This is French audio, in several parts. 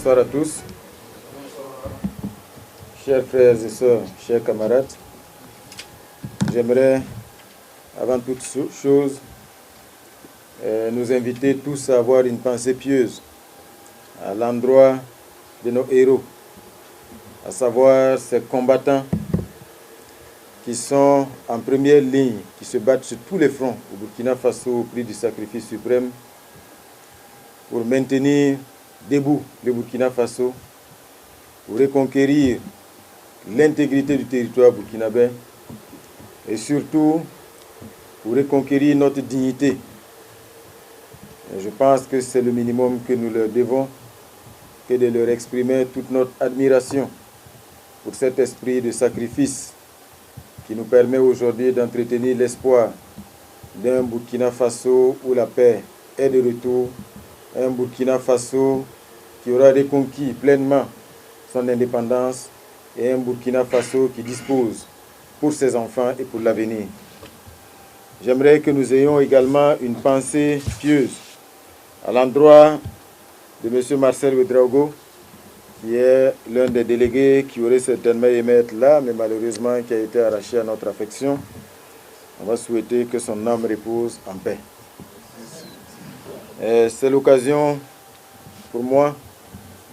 Bonsoir à tous, chers frères et sœurs, chers camarades. J'aimerais, avant toute chose, nous inviter tous à avoir une pensée pieuse à l'endroit de nos héros, à savoir ces combattants qui sont en première ligne, qui se battent sur tous les fronts au Burkina Faso au prix du sacrifice suprême pour maintenir debout le Burkina Faso, pour reconquérir l'intégrité du territoire burkinabé et surtout pour reconquérir notre dignité. Et je pense que c'est le minimum que nous leur devons, que de leur exprimer toute notre admiration pour cet esprit de sacrifice qui nous permet aujourd'hui d'entretenir l'espoir d'un Burkina Faso où la paix est de retour, un Burkina Faso qui aura reconquis pleinement son indépendance et un Burkina Faso qui dispose pour ses enfants et pour l'avenir. J'aimerais que nous ayons également une pensée pieuse à l'endroit de M. Marcel Ouedraogo, qui est l'un des délégués qui aurait certainement aimé être là, mais malheureusement qui a été arraché à notre affection. On va souhaiter que son âme repose en paix. C'est l'occasion pour moi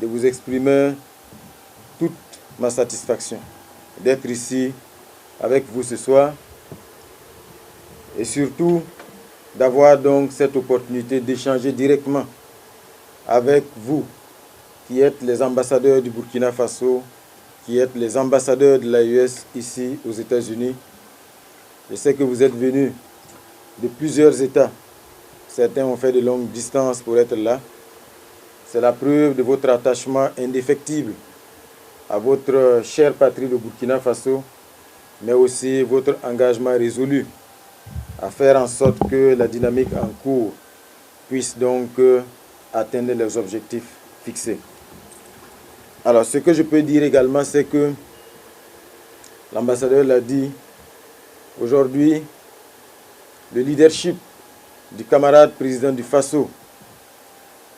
de vous exprimer toute ma satisfaction d'être ici avec vous ce soir et surtout d'avoir donc cette opportunité d'échanger directement avec vous qui êtes les ambassadeurs du Burkina Faso, qui êtes les ambassadeurs de l'AES ici aux États-Unis. Je sais que vous êtes venus de plusieurs États. Certains ont fait de longues distances pour être là. C'est la preuve de votre attachement indéfectible à votre chère patrie, le Burkina Faso, mais aussi votre engagement résolu à faire en sorte que la dynamique en cours puisse donc atteindre les objectifs fixés. Alors, ce que je peux dire également, c'est que l'ambassadeur l'a dit, aujourd'hui, le leadership du camarade président du Faso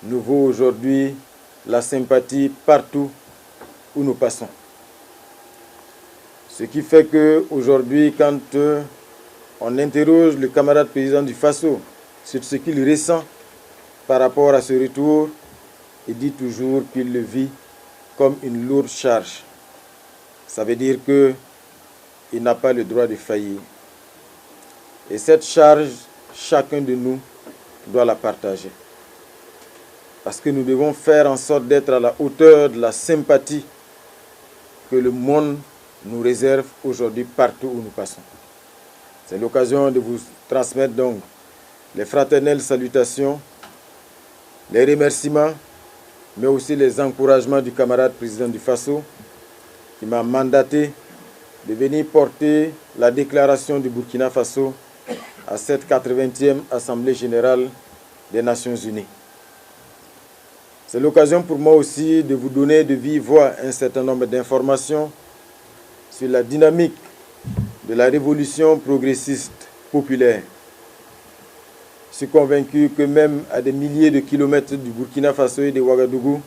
nous vaut aujourd'hui la sympathie partout où nous passons. Ce qui fait qu'aujourd'hui, quand on interroge le camarade président du Faso sur ce qu'il ressent par rapport à ce retour, il dit toujours qu'il le vit comme une lourde charge. Ça veut dire qu'il n'a pas le droit de faillir. Et cette charge, chacun de nous doit la partager. Parce que nous devons faire en sorte d'être à la hauteur de la sympathie que le monde nous réserve aujourd'hui partout où nous passons. C'est l'occasion de vous transmettre donc les fraternelles salutations, les remerciements, mais aussi les encouragements du camarade président du Faso qui m'a mandaté de venir porter la déclaration du Burkina Faso à cette 80e Assemblée générale des Nations Unies. C'est l'occasion pour moi aussi de vous donner de vive voix un certain nombre d'informations sur la dynamique de la révolution progressiste populaire. Je suis convaincu que même à des milliers de kilomètres du Burkina Faso et de Ouagadougou,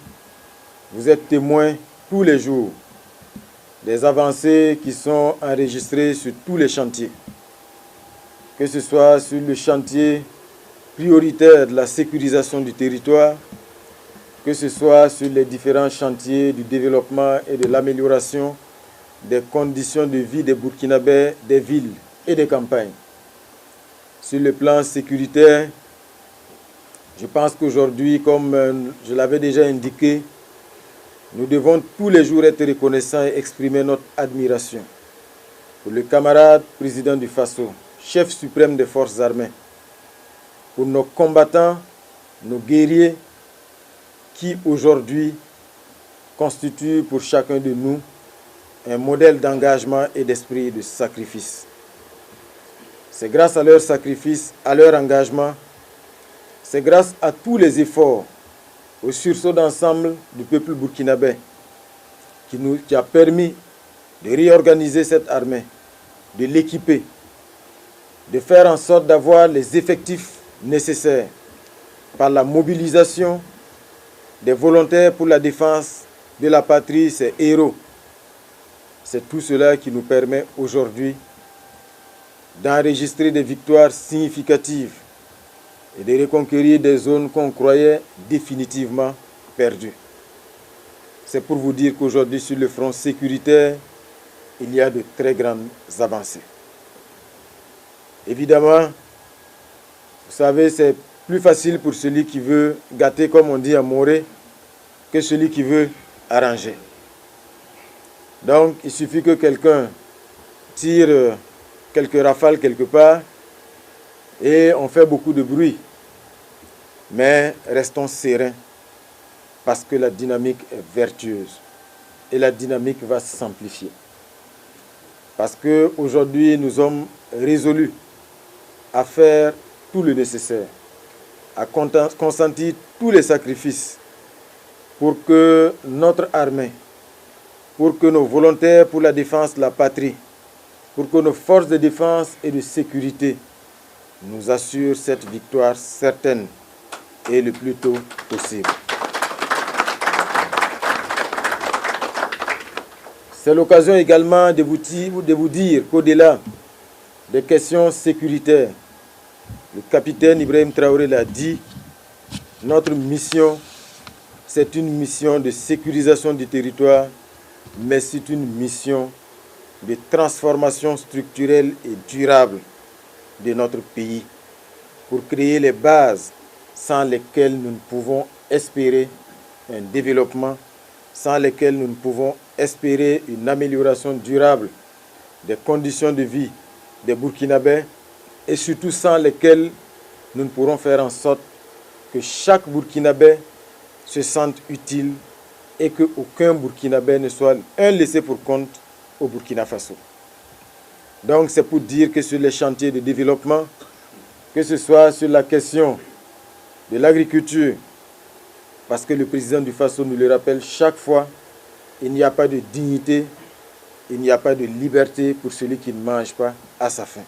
vous êtes témoins tous les jours des avancées qui sont enregistrées sur tous les chantiers. Que ce soit sur le chantier prioritaire de la sécurisation du territoire, que ce soit sur les différents chantiers du développement et de l'amélioration des conditions de vie des Burkinabés, des villes et des campagnes. Sur le plan sécuritaire, je pense qu'aujourd'hui, comme je l'avais déjà indiqué, nous devons tous les jours être reconnaissants et exprimer notre admiration pour le camarade président du Faso, chef suprême des forces armées, pour nos combattants, nos guerriers, qui aujourd'hui constituent pour chacun de nous un modèle d'engagement et d'esprit de sacrifice. C'est grâce à leur sacrifice, à leur engagement, c'est grâce à tous les efforts, au sursaut d'ensemble du peuple burkinabé qui a permis de réorganiser cette armée, de l'équiper, de faire en sorte d'avoir les effectifs nécessaires par la mobilisation des volontaires pour la défense de la patrie, ces héros. C'est tout cela qui nous permet aujourd'hui d'enregistrer des victoires significatives et de reconquérir des zones qu'on croyait définitivement perdues. C'est pour vous dire qu'aujourd'hui, sur le front sécuritaire, il y a de très grandes avancées. Évidemment, vous savez, c'est plus facile pour celui qui veut gâter, comme on dit à Morée, que celui qui veut arranger. Donc, il suffit que quelqu'un tire quelques rafales quelque part et on fait beaucoup de bruit. Mais restons sereins parce que la dynamique est vertueuse et la dynamique va s'amplifier. Parce qu'aujourd'hui, nous sommes résolus à faire tout le nécessaire, à consentir tous les sacrifices pour que notre armée, pour que nos volontaires pour la défense de la patrie, pour que nos forces de défense et de sécurité nous assurent cette victoire certaine et le plus tôt possible. C'est l'occasion également de vous dire qu'au-delà des questions sécuritaires, le capitaine Ibrahim Traoré l'a dit, notre mission, c'est une mission de sécurisation du territoire, mais c'est une mission de transformation structurelle et durable de notre pays pour créer les bases sans lesquelles nous ne pouvons espérer un développement, sans lesquelles nous ne pouvons espérer une amélioration durable des conditions de vie des Burkinabés et surtout sans lesquelles nous ne pourrons faire en sorte que chaque Burkinabé se sente utile et qu'aucun Burkinabé ne soit un laissé pour compte au Burkina Faso. Donc c'est pour dire que sur les chantiers de développement, que ce soit sur la question de l'agriculture, parce que le président du Faso nous le rappelle chaque fois, il n'y a pas de dignité, il n'y a pas de liberté pour celui qui ne mange pas à sa faim.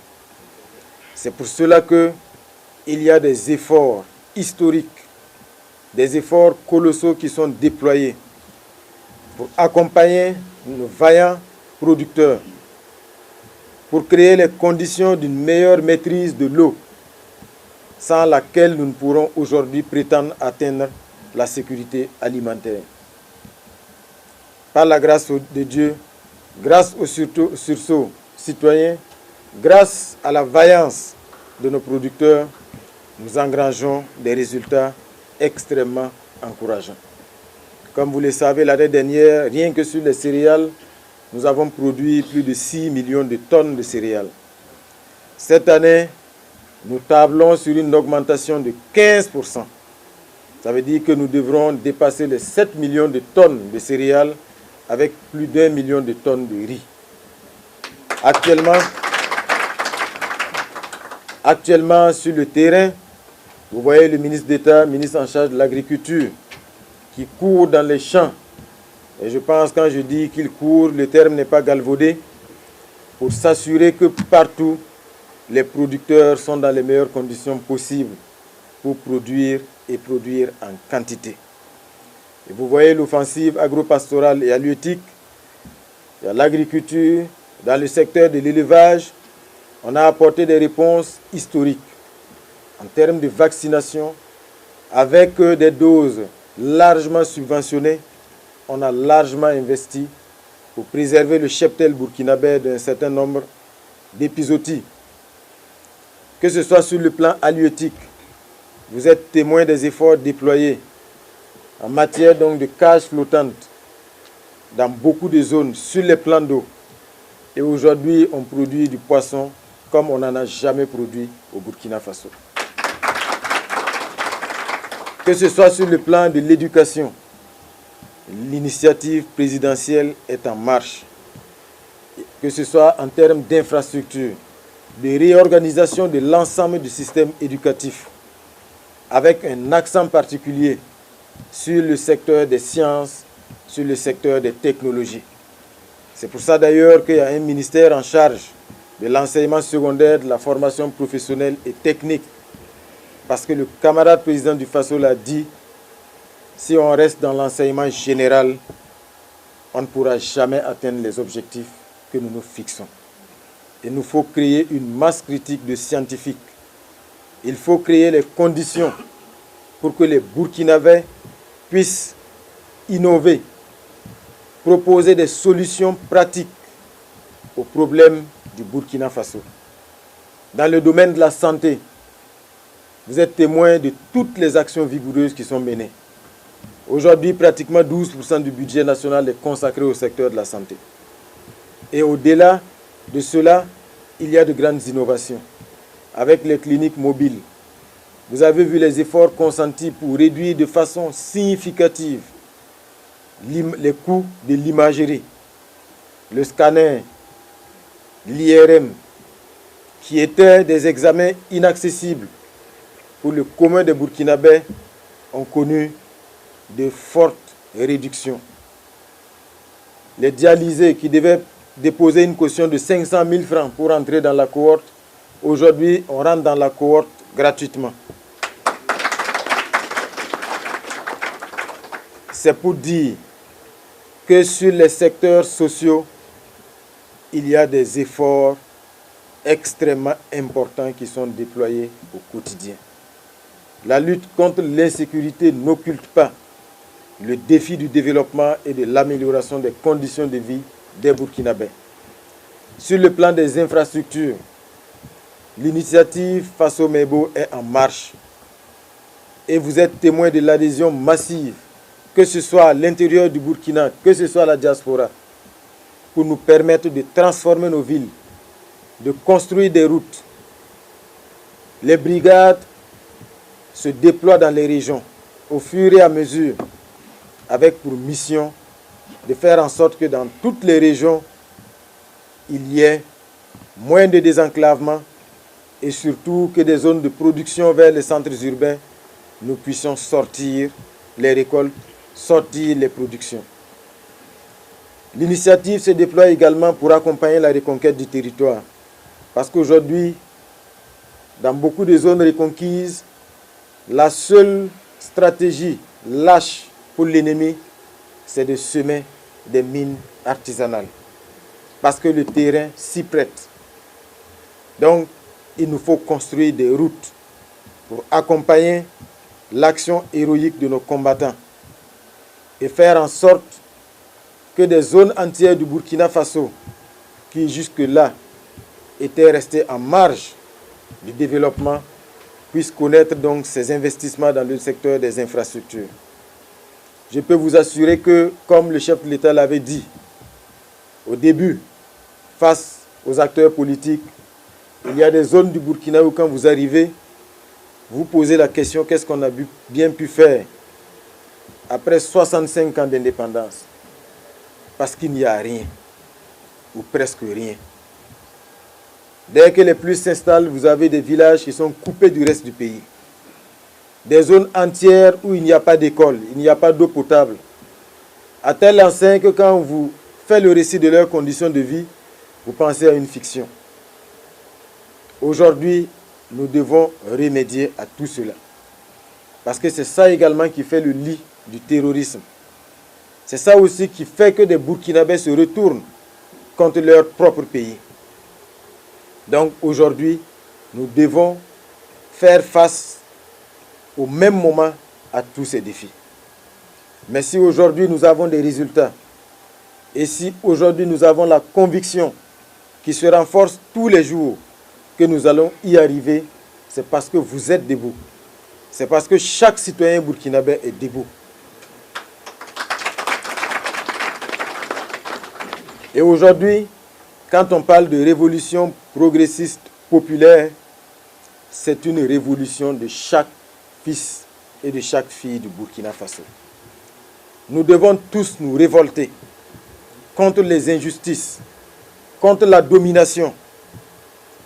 C'est pour cela qu'il y a des efforts historiques, des efforts colossaux qui sont déployés pour accompagner nos vaillants producteurs, pour créer les conditions d'une meilleure maîtrise de l'eau, sans laquelle nous ne pourrons aujourd'hui prétendre atteindre la sécurité alimentaire. Par la grâce de Dieu, grâce au sursaut citoyen, grâce à la vaillance de nos producteurs, nous engrangeons des résultats extrêmement encourageants. Comme vous le savez, l'année dernière, rien que sur les céréales, nous avons produit plus de 6 millions de tonnes de céréales. Cette année, nous tablons sur une augmentation de 15%. Ça veut dire que nous devrons dépasser les 7 millions de tonnes de céréales avec plus d'1 million de tonnes de riz. Actuellement, sur le terrain, vous voyez le ministre d'État, ministre en charge de l'agriculture, qui court dans les champs. Et je pense, quand je dis qu'il court, le terme n'est pas galvaudé, pour s'assurer que partout, les producteurs sont dans les meilleures conditions possibles pour produire et produire en quantité. Et vous voyez l'offensive agro-pastorale et halieutique. Il y a l'agriculture, dans le secteur de l'élevage, on a apporté des réponses historiques en termes de vaccination, avec des doses largement subventionnées. On a largement investi pour préserver le cheptel burkinabé d'un certain nombre d'épizooties. Que ce soit sur le plan halieutique, vous êtes témoin des efforts déployés en matière donc de cages flottantes dans beaucoup de zones sur les plans d'eau. Et aujourd'hui, on produit du poisson comme on n'en a jamais produit au Burkina Faso. Que ce soit sur le plan de l'éducation, l'initiative présidentielle est en marche. Que ce soit en termes d'infrastructures, de réorganisation de l'ensemble du système éducatif, avec un accent particulier sur le secteur des sciences, sur le secteur des technologies. C'est pour ça d'ailleurs qu'il y a un ministère en charge de l'enseignement secondaire, de la formation professionnelle et technique. Parce que le camarade président du Faso l'a dit, si on reste dans l'enseignement général, on ne pourra jamais atteindre les objectifs que nous nous fixons. Il nous faut créer une masse critique de scientifiques. Il faut créer les conditions pour que les Burkinabés puissent innover, proposer des solutions pratiques aux problèmes du Burkina Faso. Dans le domaine de la santé, vous êtes témoin de toutes les actions vigoureuses qui sont menées. Aujourd'hui, pratiquement 12% du budget national est consacré au secteur de la santé. Et au-delà de cela, il y a de grandes innovations. Avec les cliniques mobiles, vous avez vu les efforts consentis pour réduire de façon significative les coûts de l'imagerie, le scanner, l'IRM, qui étaient des examens inaccessibles pour le commun des Burkinabés, ont connu de fortes réductions. Les dialysés qui devaient déposer une caution de 500 000 francs pour entrer dans la cohorte, aujourd'hui, on rentre dans la cohorte gratuitement. C'est pour dire que sur les secteurs sociaux, il y a des efforts extrêmement importants qui sont déployés au quotidien. La lutte contre l'insécurité n'occulte pas le défi du développement et de l'amélioration des conditions de vie des Burkinabés. Sur le plan des infrastructures, l'initiative Faso-Mebo est en marche et vous êtes témoin de l'adhésion massive, que ce soit à l'intérieur du Burkina, que ce soit à la diaspora, pour nous permettre de transformer nos villes, de construire des routes. Les brigades se déploient dans les régions au fur et à mesure, avec pour mission de faire en sorte que dans toutes les régions, il y ait moins de désenclavement et surtout que des zones de production vers les centres urbains, nous puissions sortir les récoltes, sortir les productions. L'initiative se déploie également pour accompagner la reconquête du territoire. Parce qu'aujourd'hui, dans beaucoup de zones reconquises, la seule stratégie lâche pour l'ennemi, c'est de semer des mines artisanales. Parce que le terrain s'y prête. Donc, il nous faut construire des routes pour accompagner l'action héroïque de nos combattants et faire en sorte que des zones entières du Burkina Faso, qui jusque-là étaient restées en marge du développement, puissent connaître donc ces investissements dans le secteur des infrastructures. Je peux vous assurer que, comme le chef de l'État l'avait dit au début, face aux acteurs politiques, il y a des zones du Burkina où quand vous arrivez, vous posez la question, qu'est-ce qu'on a bien pu faire après 65 ans d'indépendance? Parce qu'il n'y a rien, ou presque rien. Dès que les plus s'installent, vous avez des villages qui sont coupés du reste du pays. Des zones entières où il n'y a pas d'école, il n'y a pas d'eau potable. À tel enseigne que quand on vous fait le récit de leurs conditions de vie, vous pensez à une fiction. Aujourd'hui, nous devons remédier à tout cela. Parce que c'est ça également qui fait le lit du terrorisme. C'est ça aussi qui fait que des Burkinabés se retournent contre leur propre pays. Donc aujourd'hui, nous devons faire face au même moment à tous ces défis. Mais si aujourd'hui nous avons des résultats, et si aujourd'hui nous avons la conviction qui se renforce tous les jours que nous allons y arriver, c'est parce que vous êtes debout. C'est parce que chaque citoyen burkinabé est debout. Et aujourd'hui, quand on parle de révolution progressiste populaire, c'est une révolution de chaque fils et de chaque fille du Burkina Faso. Nous devons tous nous révolter contre les injustices, contre la domination,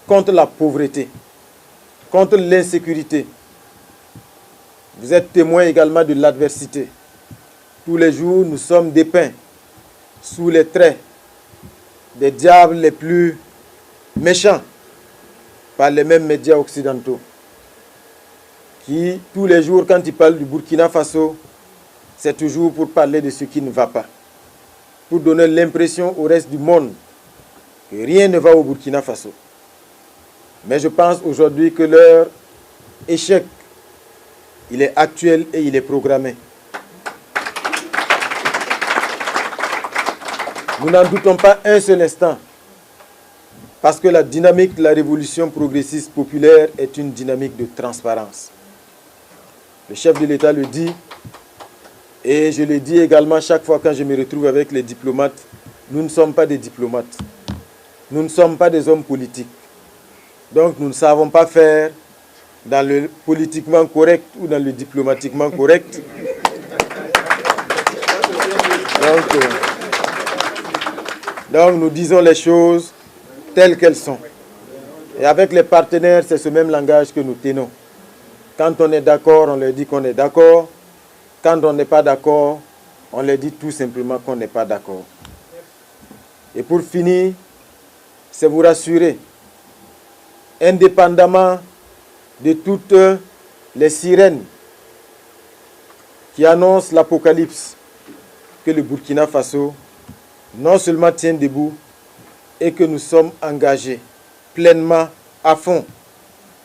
contre la pauvreté, contre l'insécurité. Vous êtes témoins également de l'adversité. Tous les jours, nous sommes dépeints sous les traits des diables les plus méchants par les mêmes médias occidentaux qui, tous les jours, quand ils parlent du Burkina Faso, c'est toujours pour parler de ce qui ne va pas, pour donner l'impression au reste du monde que rien ne va au Burkina Faso. Mais je pense aujourd'hui que leur échec, il est actuel et il est programmé. Nous n'en doutons pas un seul instant, parce que la dynamique de la révolution progressiste populaire est une dynamique de transparence. Le chef de l'État le dit, et je le dis également chaque fois quand je me retrouve avec les diplomates, nous ne sommes pas des diplomates, nous ne sommes pas des hommes politiques. Donc nous ne savons pas faire dans le politiquement correct ou dans le diplomatiquement correct. Donc nous disons les choses telles qu'elles sont. Et avec les partenaires, c'est ce même langage que nous tenons. Quand on est d'accord, on leur dit qu'on est d'accord. Quand on n'est pas d'accord, on leur dit tout simplement qu'on n'est pas d'accord. Et pour finir, c'est vous rassurer, indépendamment de toutes les sirènes qui annoncent l'apocalypse, que le Burkina Faso non seulement tient debout et que nous sommes engagés pleinement à fond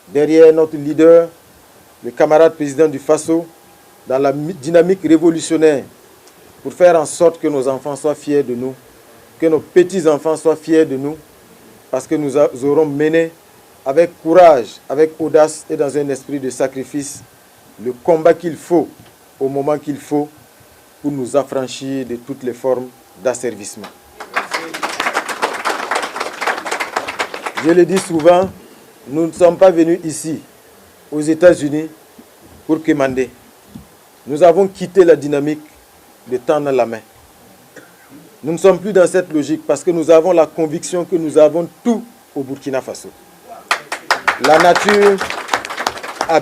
derrière notre leader, le camarade président du Faso, dans la dynamique révolutionnaire pour faire en sorte que nos enfants soient fiers de nous, que nos petits-enfants soient fiers de nous, parce que nous aurons mené avec courage, avec audace et dans un esprit de sacrifice le combat qu'il faut, au moment qu'il faut, pour nous affranchir de toutes les formes d'asservissement. Je le dis souvent, nous ne sommes pas venus ici, aux États-Unis, pour quémander. Nous avons quitté la dynamique de tendre la main. Nous ne sommes plus dans cette logique parce que nous avons la conviction que nous avons tout au Burkina Faso. La nature a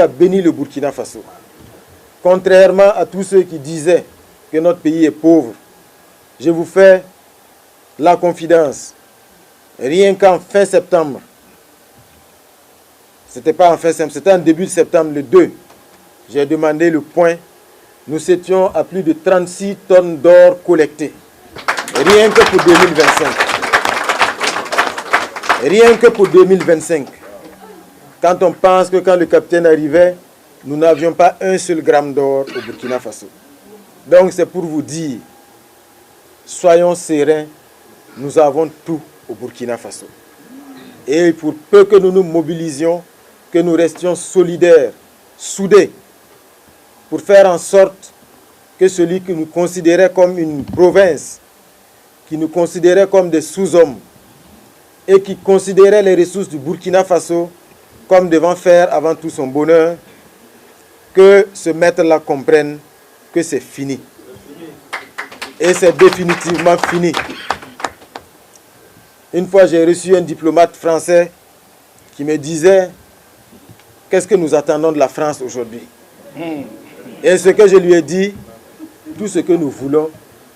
béni le Burkina Faso. Contrairement à tous ceux qui disaient que notre pays est pauvre, je vous fais la confidence. Rien qu'en fin septembre, c'était pas en fin septembre, c'était en début de septembre, le 2, j'ai demandé le point. Nous étions à plus de 36 tonnes d'or collectées. Rien que pour 2025. Rien que pour 2025. Quand on pense que quand le capitaine arrivait, nous n'avions pas un seul gramme d'or au Burkina Faso. Donc c'est pour vous dire, soyons sereins, nous avons tout au Burkina Faso. Et pour peu que nous nous mobilisions, que nous restions solidaires, soudés, pour faire en sorte que celui qui nous considérait comme une province, qui nous considérait comme des sous-hommes, et qui considérait les ressources du Burkina Faso comme devant faire avant tout son bonheur, que ce maître-là comprenne que c'est fini. Et c'est définitivement fini. Une fois, j'ai reçu un diplomate français qui me disait « Qu'est-ce que nous attendons de la France aujourd'hui ?» Et ce que je lui ai dit, tout ce que nous voulons,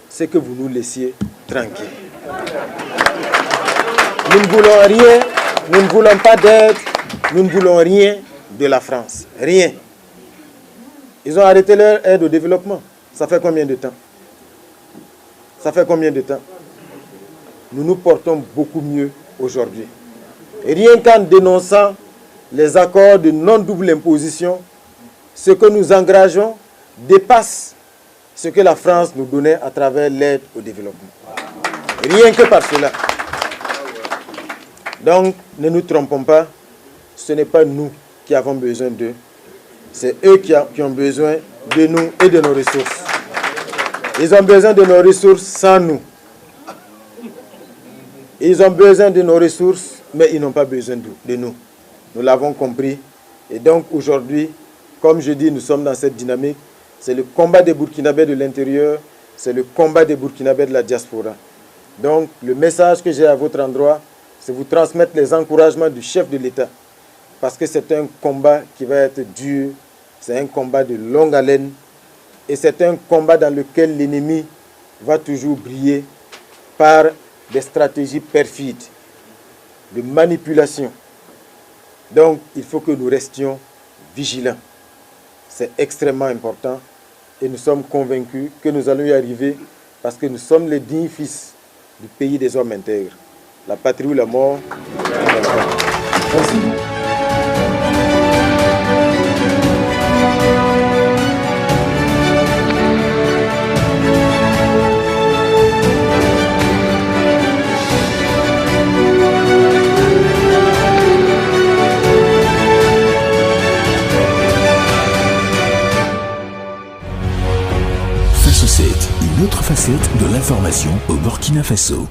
c'est que vous nous laissiez tranquilles. Nous ne voulons rien, nous ne voulons pas d'aide, nous ne voulons rien de la France. Rien. Ils ont arrêté leur aide au développement. Ça fait combien de temps? Ça fait combien de temps? Nous nous portons beaucoup mieux aujourd'hui. Et rien qu'en dénonçant les accords de non-double imposition, ce que nous engageons dépasse ce que la France nous donnait à travers l'aide au développement. Rien que par cela. Donc, ne nous trompons pas, ce n'est pas nous qui avons besoin d'eux, c'est eux qui ont besoin de nous et de nos ressources. Ils ont besoin de nos ressources sans nous. Ils ont besoin de nos ressources, mais ils n'ont pas besoin de nous. Nous l'avons compris. Et donc aujourd'hui, comme je dis, nous sommes dans cette dynamique. C'est le combat des Burkinabés de l'intérieur, c'est le combat des Burkinabés de la diaspora. Donc le message que j'ai à votre endroit, c'est vous transmettre les encouragements du chef de l'État. Parce que c'est un combat qui va être dur, c'est un combat de longue haleine, et c'est un combat dans lequel l'ennemi va toujours briller par des stratégies perfides, de manipulation. Donc il faut que nous restions vigilants. C'est extrêmement important et nous sommes convaincus que nous allons y arriver parce que nous sommes les dignes fils du pays des hommes intègres. La patrie ou la mort. Merci. Faso 7, une autre facette de l'information au Burkina Faso.